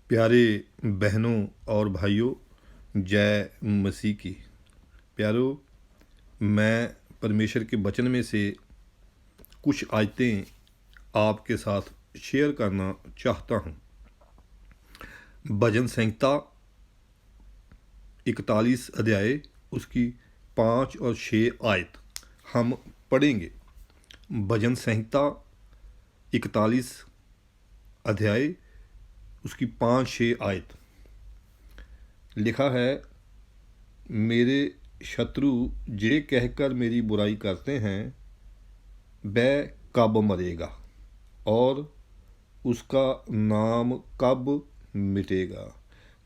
प्यारे बहनों और भाइयों, जय मसीह की। प्यारो, मैं परमेश्वर के वचन में से कुछ आयतें आपके साथ शेयर करना चाहता हूँ। भजन संहिता 41 अध्याय उसकी 5 और 6 आयत हम पढ़ेंगे। भजन संहिता 41 अध्याय उसकी 5-6 आयत लिखा है, मेरे शत्रु जे कहकर मेरी बुराई करते हैं वह कब मरेगा और उसका नाम कब मिटेगा।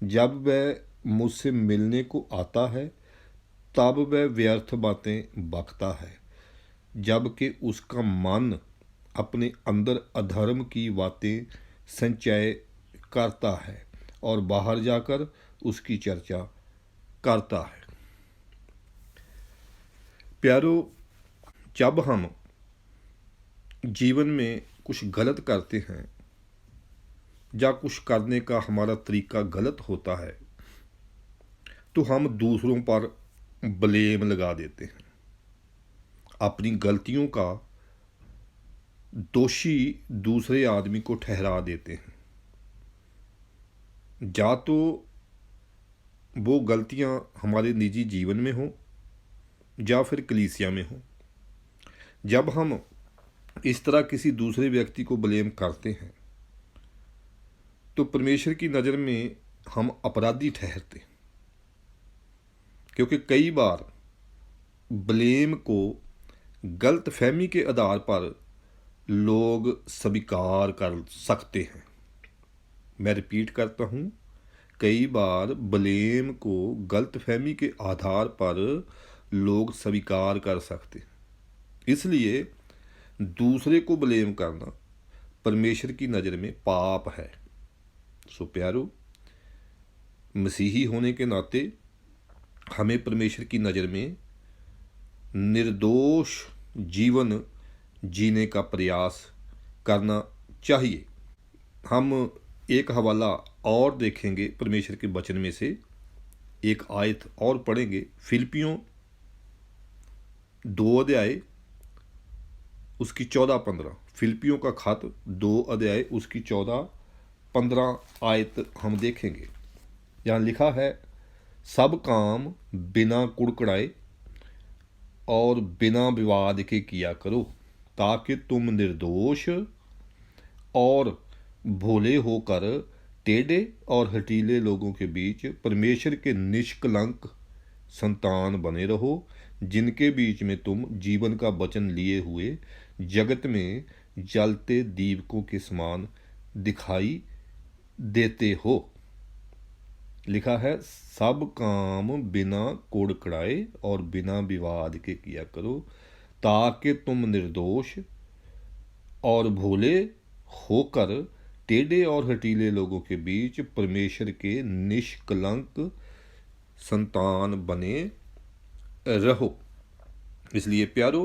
जब वह मुझसे मिलने को आता है तब वह व्यर्थ बातें बकता है, जबकि उसका मन अपने अंदर अधर्म की बातें संचय करता है और बाहर जाकर उसकी चर्चा करता है। प्यारो, जब हम जीवन में कुछ गलत करते हैं या कुछ करने का हमारा तरीका गलत होता है तो हम दूसरों पर ब्लेम लगा देते हैं, अपनी गलतियों का दोषी दूसरे आदमी को ठहरा देते हैं। या तो वो गलतियां हमारे निजी जीवन में हों या फिर कलीसिया में हों। जब हम इस तरह किसी दूसरे व्यक्ति को ब्लेम करते हैं तो परमेश्वर की नज़र में हम अपराधी ठहरते हैं, क्योंकि कई बार ब्लेम को गलत फहमी के आधार पर लोग स्वीकार कर सकते हैं। मैं रिपीट करता हूँ, कई बार ब्लेम को गलत फहमी के आधार पर लोग स्वीकार कर सकते हैं। इसलिए दूसरे को ब्लेम करना परमेश्वर की नज़र में पाप है। सो प्यारो, मसीही होने के नाते हमें परमेश्वर की नज़र में निर्दोष जीवन जीने का प्रयास करना चाहिए। हम एक हवाला और देखेंगे परमेश्वर के वचन में से, एक आयत और पढ़ेंगे। फिलिपियों 2 अध्याय उसकी 14-15। फिलिपियों का खत 2 अध्याय उसकी 14-15 आयत हम देखेंगे। यहाँ लिखा है, सब काम बिना कुड़कुड़ाए और बिना विवाद के किया करो, ताकि तुम निर्दोष और भोले होकर टेढ़े और हठीले लोगों के बीच परमेश्वर के निष्कलंक संतान बने रहो, जिनके बीच में तुम जीवन का वचन लिए हुए जगत में जलते दीपकों के समान दिखाई देते हो। लिखा है, सब काम बिना कोड़ कड़ाए और बिना विवाद के किया करो, ताकि तुम निर्दोष और भोले होकर टेढ़े और हठीले लोगों के बीच परमेश्वर के निष्कलंक संतान बने रहो। इसलिए प्यारो,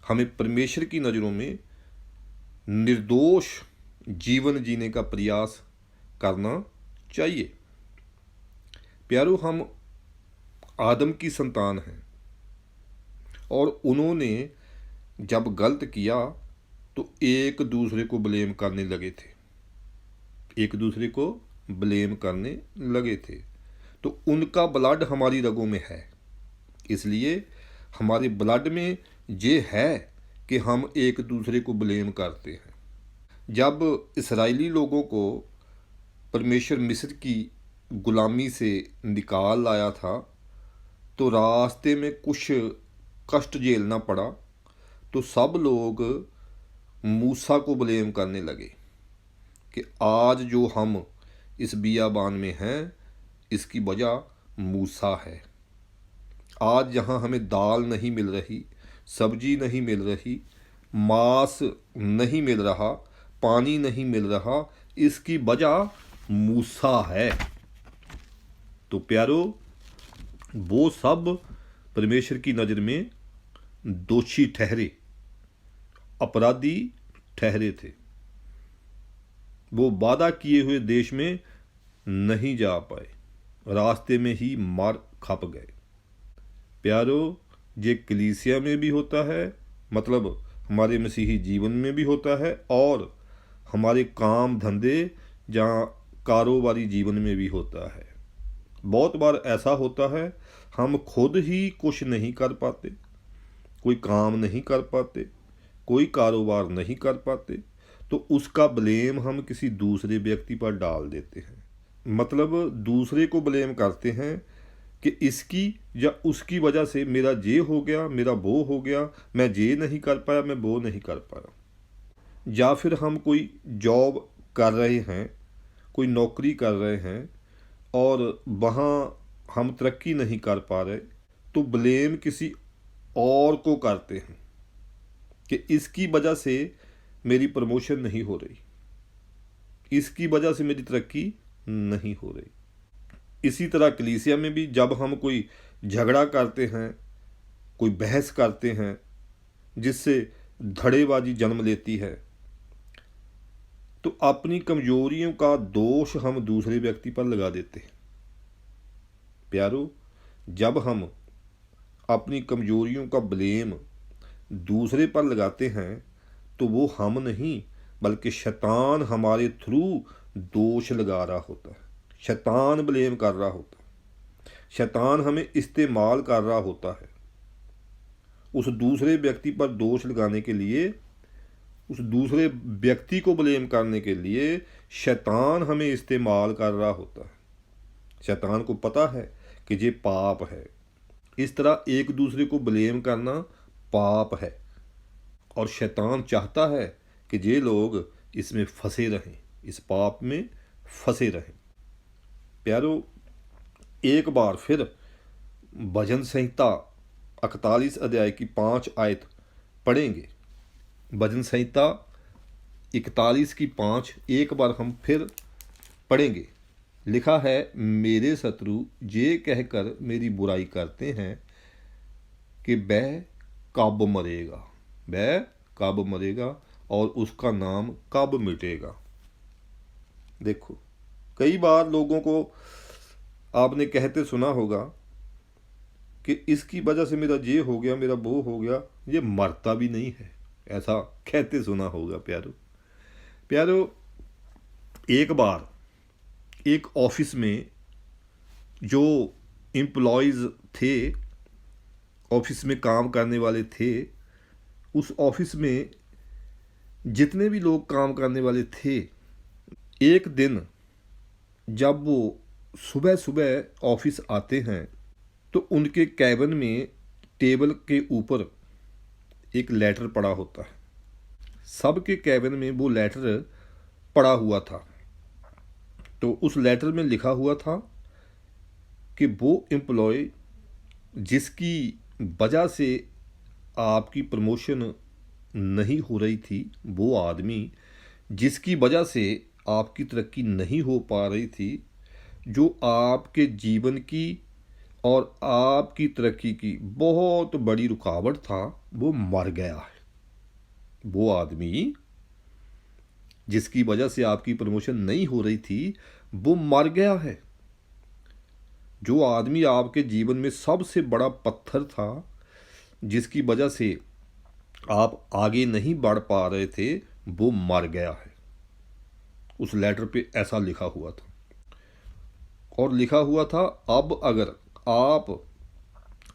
हमें परमेश्वर की नज़रों में निर्दोष जीवन जीने का प्रयास करना चाहिए। प्यारो, हम आदम की संतान हैं और उन्होंने जब गलत किया तो एक दूसरे को ब्लेम करने लगे थे, एक दूसरे को ब्लेम करने लगे थे। तो उनका ब्लड हमारी रगों में है, इसलिए हमारे ब्लड में ये है कि हम एक दूसरे को ब्लेम करते हैं। जब इस्राएली लोगों को परमेश्वर मिस्र की गुलामी से निकाल लाया था तो रास्ते में कुछ कष्ट झेलना पड़ा, तो सब लोग मूसा को ब्लेम करने लगे कि आज जो हम इस बियाबान में हैं इसकी वजह मूसा है। आज यहाँ हमें दाल नहीं मिल रही, सब्जी नहीं मिल रही, मांस नहीं मिल रहा, पानी नहीं मिल रहा, इसकी वजह मूसा है। तो प्यारो, वो सब परमेश्वर की नज़र में दोषी ठहरे, अपराधी ठहरे थे। वो वादा किए हुए देश में नहीं जा पाए, रास्ते में ही मार खप गए। प्यारो, ये कलीसिया में भी होता है, मतलब हमारे मसीही जीवन में भी होता है, और हमारे काम धंधे जहाँ कारोबारी जीवन में भी होता है। बहुत बार ऐसा होता है, हम खुद ही कुछ नहीं कर पाते, कोई काम नहीं कर पाते, कोई कारोबार नहीं कर पाते, तो उसका ब्लेम हम किसी दूसरे व्यक्ति पर डाल देते हैं। मतलब दूसरे को ब्लेम करते हैं कि इसकी या उसकी वजह से मेरा ये हो गया, मेरा वो हो गया, मैं ये नहीं कर पाया, मैं वो नहीं कर पाया। या फिर हम कोई जॉब कर रहे हैं, कोई नौकरी कर रहे हैं और वहाँ हम तरक्की नहीं कर पा रहे, तो ब्लेम किसी और को करते हैं कि इसकी वजह से मेरी प्रमोशन नहीं हो रही, इसकी वजह से मेरी तरक्की नहीं हो रही। इसी तरह कलीसिया में भी जब हम कोई झगड़ा करते हैं, कोई बहस करते हैं जिससे धड़ेबाजी जन्म लेती है, तो अपनी कमजोरियों का दोष हम दूसरे व्यक्ति पर लगा देते हैं। प्यारो, जब हम अपनी कमजोरियों का ब्लेम दूसरे पर लगाते हैं तो वो हम नहीं बल्कि शैतान हमारे थ्रू दोष लगा रहा होता है, शैतान ब्लेम कर रहा होता है, शैतान हमें इस्तेमाल कर रहा होता है। उस दूसरे व्यक्ति पर दोष लगाने के लिए, उस दूसरे व्यक्ति को ब्लेम करने के लिए शैतान हमें इस्तेमाल कर रहा होता है। शैतान को पता है कि ये पाप है। इस तरह एक दूसरे को ब्लेम करना पाप है, और शैतान चाहता है कि ये लोग इसमें फंसे रहें, इस पाप में फंसे रहें। प्यारो, एक बार फिर भजन संहिता 41 अध्याय की 5 आयत पढ़ेंगे। भजन संहिता 41 की 5 एक बार हम फिर पढ़ेंगे। लिखा है, मेरे शत्रु ये कहकर मेरी बुराई करते हैं कि वह कब मरेगा, वह कब मरेगा और उसका नाम कब मिटेगा। देखो, कई बार लोगों को आपने कहते सुना होगा कि इसकी वजह से मेरा ये हो गया, मेरा वो हो गया, ये मरता भी नहीं है, ऐसा कहते सुना होगा। प्यारो, एक बार एक ऑफिस में जो एम्प्लॉयज़ थे, ऑफिस में काम करने वाले थे, उस ऑफिस में जितने भी लोग काम करने वाले थे, एक दिन जब वो सुबह सुबह ऑफिस आते हैं तो उनके कैबिन में टेबल के ऊपर एक लेटर पड़ा होता है। सबके कैबिन में वो लेटर पड़ा हुआ था। तो उस लेटर में लिखा हुआ था कि वो एम्प्लॉय जिसकी वजह से आपकी प्रमोशन नहीं हो रही थी, वो आदमी जिसकी वजह से आपकी तरक्की नहीं हो पा रही थी, जो आपके जीवन की और आपकी तरक्की की बहुत बड़ी रुकावट था, वो मर गया है। वो आदमी जिसकी वजह से आपकी प्रमोशन नहीं हो रही थी, वो मर गया है। जो आदमी आपके जीवन में सबसे बड़ा पत्थर था, जिसकी वजह से आप आगे नहीं बढ़ पा रहे थे, वो मर गया है। उस लेटर पे ऐसा लिखा हुआ था, और लिखा हुआ था, अब अगर आप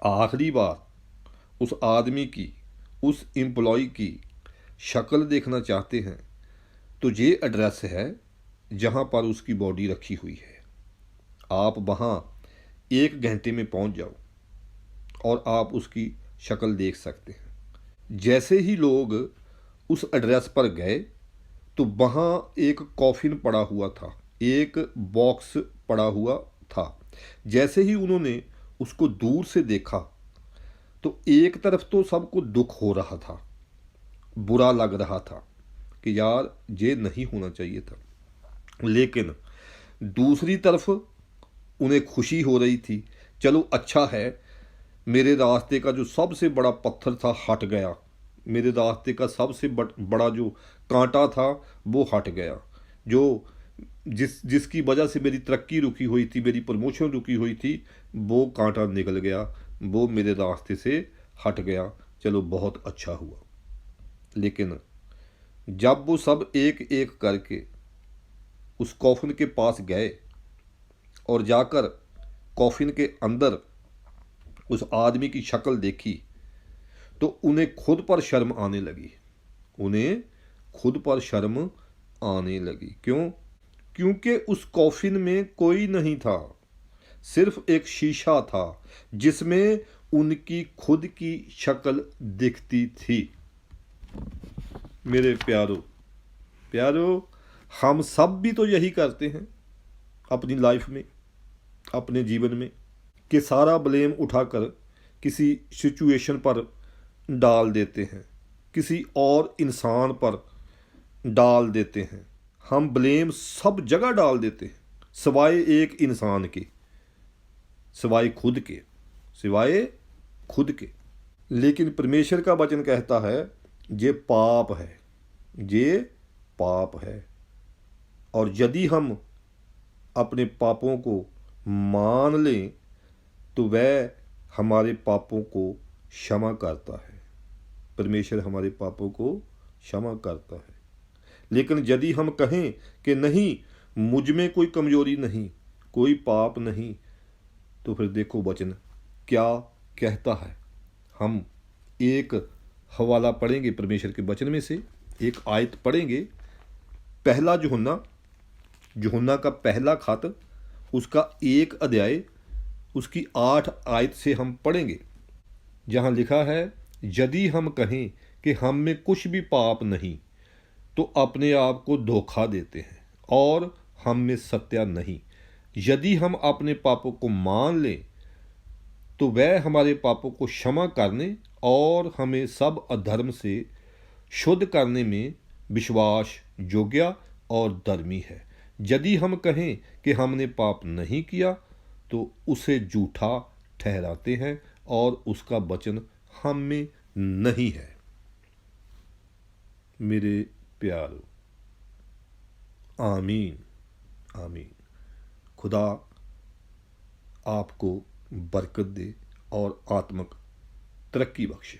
आखिरी बार उस आदमी की, उस एम्प्लॉय की शक्ल देखना चाहते हैं तो ये एड्रेस है जहाँ पर उसकी बॉडी रखी हुई है। आप वहाँ 1 घंटे में पहुँच जाओ और आप उसकी शक्ल देख सकते हैं। जैसे ही लोग उस एड्रेस पर गए तो वहाँ एक कॉफिन पड़ा हुआ था, एक बॉक्स पड़ा हुआ था। जैसे ही उन्होंने उसको दूर से देखा तो एक तरफ तो सबको दुख हो रहा था, बुरा लग रहा था कि यार ये नहीं होना चाहिए था, लेकिन दूसरी तरफ उन्हें खुशी हो रही थी, चलो अच्छा है, मेरे रास्ते का जो सबसे बड़ा पत्थर था हट गया, मेरे रास्ते का सबसे बड़ा जो कांटा था वो हट गया, जो जिसकी वजह से मेरी तरक्की रुकी हुई थी, मेरी प्रमोशन रुकी हुई थी, वो कांटा निकल गया, वो मेरे रास्ते से हट गया। चलो बहुत अच्छा हुआ। लेकिन जब वो सब एक एक करके उस कॉफिन के पास गए और जाकर कॉफिन के अंदर उस आदमी की शक्ल देखी, तो उन्हें खुद पर शर्म आने लगी। उन्हें खुद पर शर्म आने लगी। क्यों? क्योंकि उस कॉफिन में कोई नहीं था, सिर्फ एक शीशा था जिसमें उनकी खुद की शक्ल दिखती थी। मेरे प्यारो प्यारो, हम सब भी तो यही करते हैं अपनी लाइफ में, अपने जीवन में, कि सारा ब्लेम उठाकर किसी सिचुएशन पर डाल देते हैं, किसी और इंसान पर डाल देते हैं। हम ब्लेम सब जगह डाल देते हैं, सिवाय एक इंसान के, सिवाय खुद के, सिवाय खुद के। लेकिन परमेश्वर का वचन कहता है ये पाप है, ये पाप है। और यदि हम अपने पापों को मान लें तो वह हमारे पापों को क्षमा करता है। परमेश्वर हमारे पापों को क्षमा करता है। लेकिन यदि हम कहें कि नहीं, मुझ में कोई कमजोरी नहीं, कोई पाप नहीं, तो फिर देखो वचन क्या कहता है। हम एक हवाला पढ़ेंगे परमेश्वर के वचन में से, एक आयत पढ़ेंगे। पहला यूहन्ना का पहला खत, उसका 1 अध्याय, उसकी 8 आयत से हम पढ़ेंगे, जहाँ लिखा है, यदि हम कहें कि हम में कुछ भी पाप नहीं तो अपने आप को धोखा देते हैं और हम में सत्य नहीं। यदि हम अपने पापों को मान लें तो वह हमारे पापों को क्षमा करने और हमें सब अधर्म से शुद्ध करने में विश्वास योग्य और धर्मी है। यदि हम कहें कि हमने पाप नहीं किया तो उसे झूठा ठहराते हैं और उसका वचन हम में नहीं है। मेरे प्यारो, आमीन आमीन। खुदा आपको बरकत दे और आत्मिक तरक्की बख्शे।